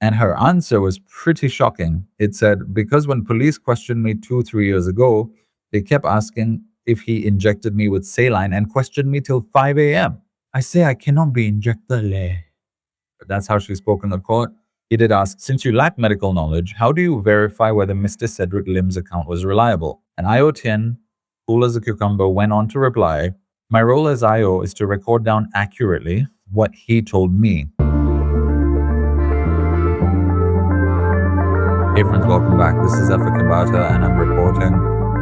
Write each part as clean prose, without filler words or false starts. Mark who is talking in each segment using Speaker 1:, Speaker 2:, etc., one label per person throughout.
Speaker 1: And her answer was pretty shocking. It said, because when police questioned me 3 years ago, they kept asking if he injected me with saline and questioned me till 5 a.m. I say I cannot be injected. That's how she spoke in the court. He did ask, since you lack medical knowledge, how do you verify whether Mr. Cedric Lim's account was reliable? And IO Tien, cool as a cucumber, went on to reply, my role as IO is to record down accurately what he told me. Hey friends, welcome back. This is Zephyr Khambatta and I'm reporting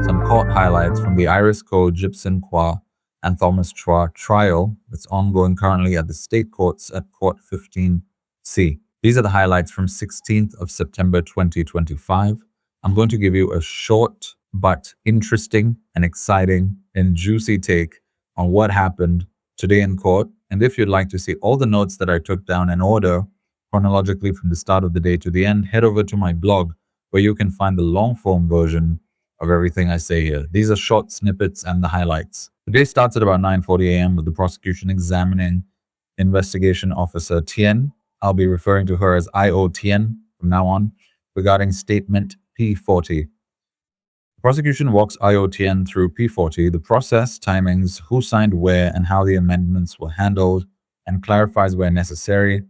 Speaker 1: some court highlights from the Iris Koh, Jipson Quah and Thomas Chua trial that's ongoing currently at the state courts at Court 15C. These are the highlights from 16th of September 2025. I'm going to give you a short but interesting and exciting and juicy take on what happened today in court. And if you'd like to see all the notes that I took down in order chronologically from the start of the day to the end, head over to my blog where you can find the long form version of everything I say here. These are short snippets and the highlights. The day starts at about 9:40 a.m. with the prosecution examining Investigation Officer Tian. I'll be referring to her as IO Tien from now on, regarding Statement P40. The prosecution walks IO Tien through P40, the process, timings, who signed where, and how the amendments were handled, and clarifies where necessary.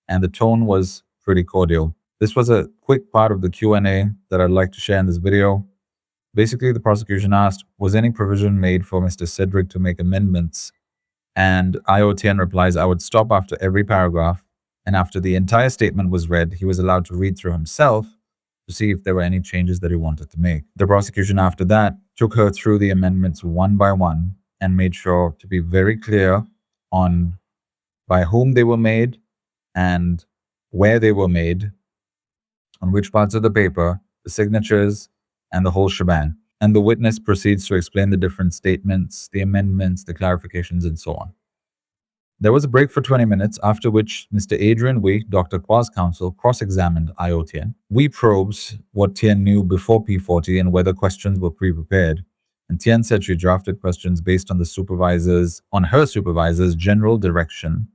Speaker 1: And the tone was pretty cordial. This was a quick part of the Q&A that I'd like to share in this video. Basically, the prosecution asked, was any provision made for Mr. Cedric to make amendments? And IO Tien replies, I would stop after every paragraph, and after the entire statement was read, he was allowed to read through himself to see if there were any changes that he wanted to make. The prosecution after that took her through the amendments one by one and made sure to be very clear on by whom they were made, and where they were made, on which parts of the paper, the signatures, and the whole shebang. And the witness proceeds to explain the different statements, the amendments, the clarifications, and so on. There was a break for 20 minutes, after which Mr. Adrian Wee, Dr. Quah's counsel, cross-examined IO Tien. Wee probes what Tian knew before P40 and whether questions were pre-prepared. And Tian said she drafted questions based on her supervisor's general direction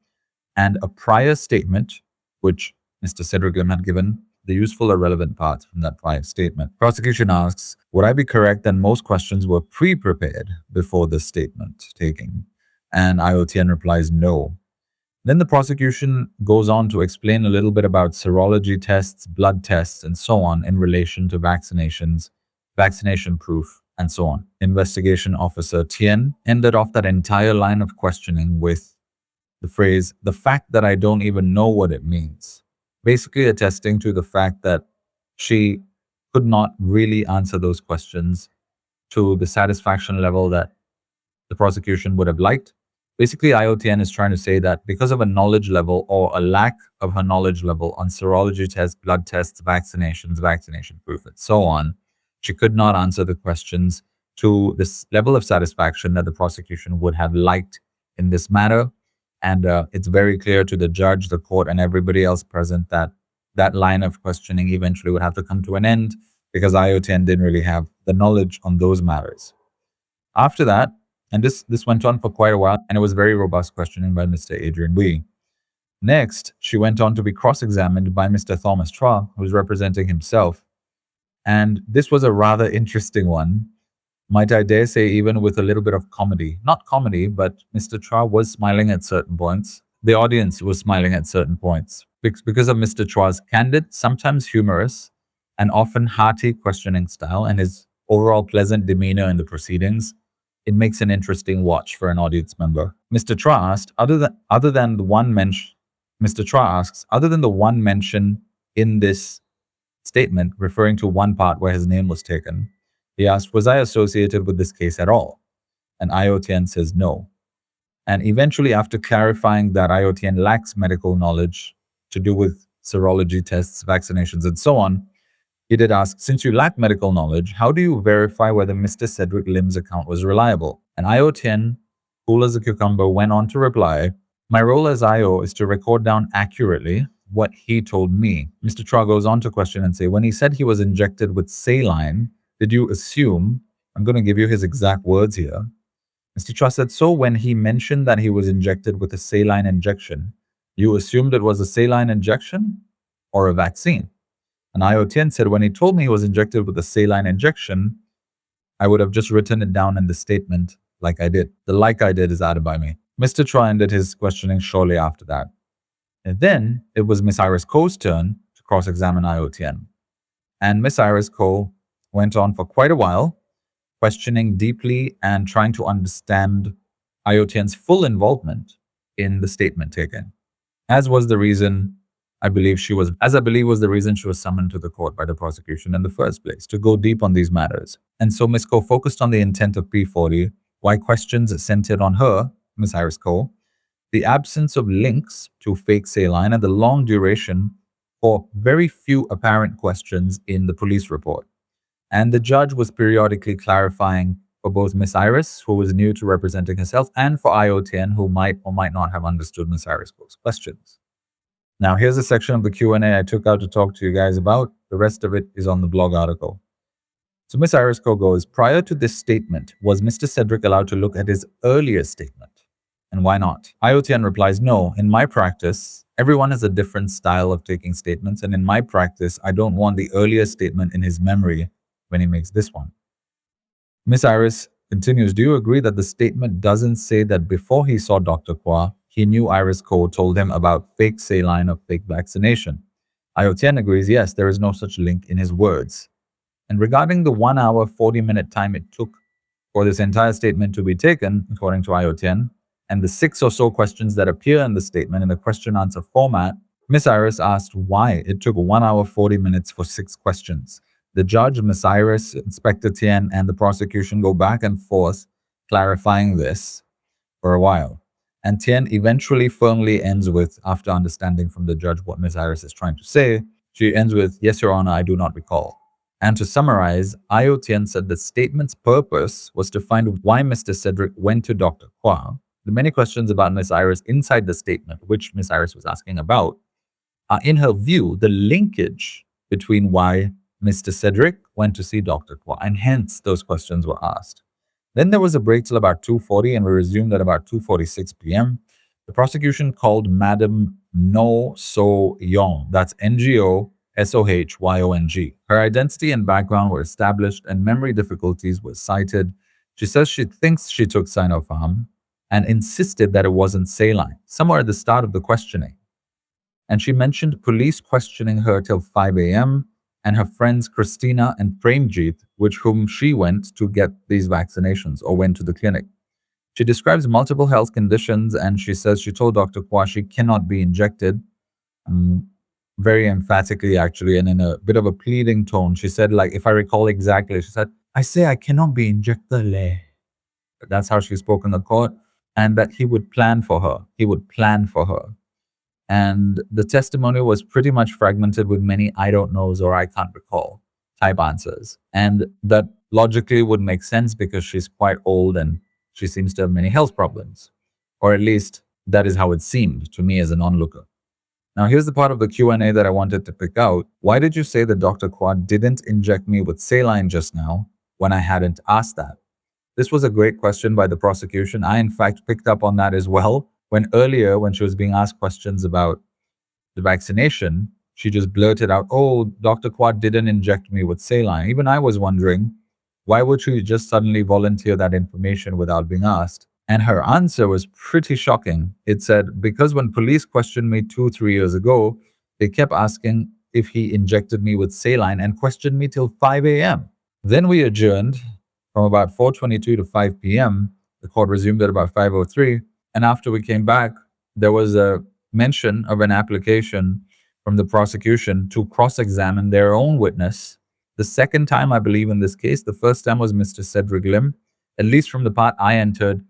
Speaker 1: and a prior statement, which Mr. Cedric Lim had given the useful or relevant parts from that prior statement. Prosecution asks, would I be correct that most questions were pre-prepared before this statement taking? And IO Tien replies no. Then the prosecution goes on to explain a little bit about serology tests, blood tests, and so on in relation to vaccinations, vaccination proof, and so on. Investigation Officer Tian ended off that entire line of questioning with the phrase, the fact that I don't even know what it means, basically attesting to the fact that she could not really answer those questions to the satisfaction level that the prosecution would have liked. Basically, IO Tien is trying to say that because of a knowledge level or a lack of her knowledge level on serology tests, blood tests, vaccinations, vaccination proof, and so on, she could not answer the questions to this level of satisfaction that the prosecution would have liked in this matter. And it's very clear to the judge, the court, and everybody else present that that line of questioning eventually would have to come to an end because IO Tien didn't really have the knowledge on those matters. After that, and this went on for quite a while, and it was very robust questioning by Mr. Adrian Wee. Next, she went on to be cross-examined by Mr. Thomas Chua, who was representing himself. And this was a rather interesting one. Might I dare say, even with a little bit of comedy. Not comedy, but Mr. Chua was smiling at certain points. The audience was smiling at certain points because of Mr. Chua's candid, sometimes humorous, and often hearty questioning style and his overall pleasant demeanor in the proceedings. It makes an interesting watch for an audience member. Mr. Chua asked, other than the one mention in this statement referring to one part where his name was taken, he asked, was I associated with this case at all? And IO Tien says no. And eventually, after clarifying that IO Tien lacks medical knowledge to do with serology tests, vaccinations, and so on, he did ask, since you lack medical knowledge, how do you verify whether Mr. Cedric Lim's account was reliable? And IO Tien, cool as a cucumber, went on to reply, my role as IO is to record down accurately what he told me. Mr. Chua goes on to question and say, when he said he was injected with saline, did you assume, I'm going to give you his exact words here. Mr. Chua said, so when he mentioned that he was injected with a saline injection, you assumed it was a saline injection? or a vaccine. And IO Tien said when he told me he was injected with a saline injection, I would have just written it down in the statement like I did. The like I did is added by me. Mr. Chua ended his questioning shortly after that. And then it was Miss Iris Koh's turn to cross-examine IO Tien. And Miss Iris Koh went on for quite a while, questioning deeply and trying to understand IO Tien's full involvement in the statement taken. As was the reason I believe was the reason she was summoned to the court by the prosecution in the first place, to go deep on these matters. And so Ms. Koh focused on the intent of P40, why questions centered on her, Ms. Iris Koh, the absence of links to fake saline, and the long duration for very few apparent questions in the police report. And the judge was periodically clarifying for both Ms. Iris, who was new to representing herself, and for IO Tien, who might or might not have understood Ms. Iris Koh's questions. Now, here's a section of the Q&A I took out to talk to you guys about. The rest of it is on the blog article. So Ms. Iris Koh goes, prior to this statement, was Mr. Cedric allowed to look at his earlier statement? And why not? IO Tien replies, no, in my practice, everyone has a different style of taking statements. And in my practice, I don't want the earlier statement in his memory when he makes this one. Ms. Iris continues, do you agree that the statement doesn't say that before he saw Dr. Quah, he knew Iris Koh told him about fake saline or fake vaccination? IO Tien agrees, yes, there is no such link in his words. And regarding the 1 hour, 40-minute time it took for this entire statement to be taken, according to IO Tien, and the 6 or so questions that appear in the statement in the question-answer format, Ms. Iris asked why it took 1 hour, 40 minutes for 6 questions. The judge, Ms. Iris, Inspector Tian, and the prosecution go back and forth clarifying this for a while. And Tian eventually firmly ends with, after understanding from the judge what Ms. Iris is trying to say, she ends with, yes, Your Honor, I do not recall. And to summarize, IO Tien said the statement's purpose was to find why Mr. Cedric went to Dr. Quah. The many questions about Ms. Iris inside the statement, which Ms. Iris was asking about, are, in her view, the linkage between why Mr. Cedric went to see Dr. Quah, and hence those questions were asked. Then there was a break till about 2:40, and we resumed at about 2:46 p.m. The prosecution called Madam Ngo Soh Yong, that's Ngo-Soh-Yong. Her identity and background were established, and memory difficulties were cited. She says she thinks she took Sinopharm and insisted that it wasn't saline, somewhere at the start of the questioning. And she mentioned police questioning her till 5 a.m., and her friends Christina and Premjit, with whom she went to get these vaccinations or went to the clinic. She describes multiple health conditions, and she says she told Dr. Quah she cannot be injected, very emphatically actually, and in a bit of a pleading tone. She said, like, if I recall exactly, she said, I say I cannot be injected. That's how she spoke in the court, and that he would plan for her. He would plan for her. And the testimony was pretty much fragmented with many I don't knows or I can't recall type answers. And that logically would make sense because she's quite old and she seems to have many health problems. Or at least that is how it seemed to me as an onlooker. Now here's the part of the Q&A that I wanted to pick out. Why did you say that Dr. Quah didn't inject me with saline just now when I hadn't asked that? This was a great question by the prosecution. I, in fact, picked up on that as well. When earlier, when she was being asked questions about the vaccination, she just blurted out, oh, Dr. Quah didn't inject me with saline. Even I was wondering, why would she just suddenly volunteer that information without being asked? And her answer was pretty shocking. It said, because when police questioned me 2-3 years ago, they kept asking if he injected me with saline and questioned me till 5 a.m. Then we adjourned from about 4:22 to 5 p.m. The court resumed at about 5:03. And after we came back, there was a mention of an application from the prosecution to cross-examine their own witness. The second time, I believe, in this case. The first time was Mr. Cedric Lim, at least from the part I entered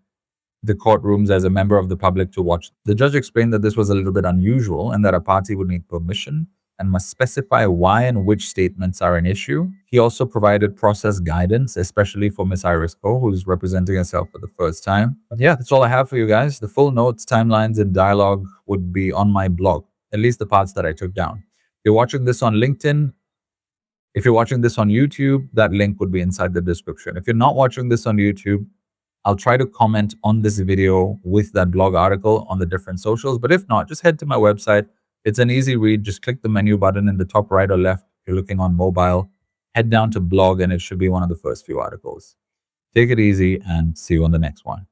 Speaker 1: the courtrooms as a member of the public to watch. The judge explained that this was a little bit unusual and that a party would need permission and must specify why and which statements are an issue. He also provided process guidance, especially for Ms. Iris Koh, who's representing herself for the first time. But yeah, that's all I have for you guys. The full notes, timelines, and dialogue would be on my blog, at least the parts that I took down. If you're watching this on LinkedIn, if you're watching this on YouTube, that link would be inside the description. If you're not watching this on YouTube, I'll try to comment on this video with that blog article on the different socials. But if not, just head to my website, It's an easy read. Just click the menu button in the top right or left if you're looking on mobile. Head down to blog and it should be one of the first few articles. Take it easy and see you on the next one.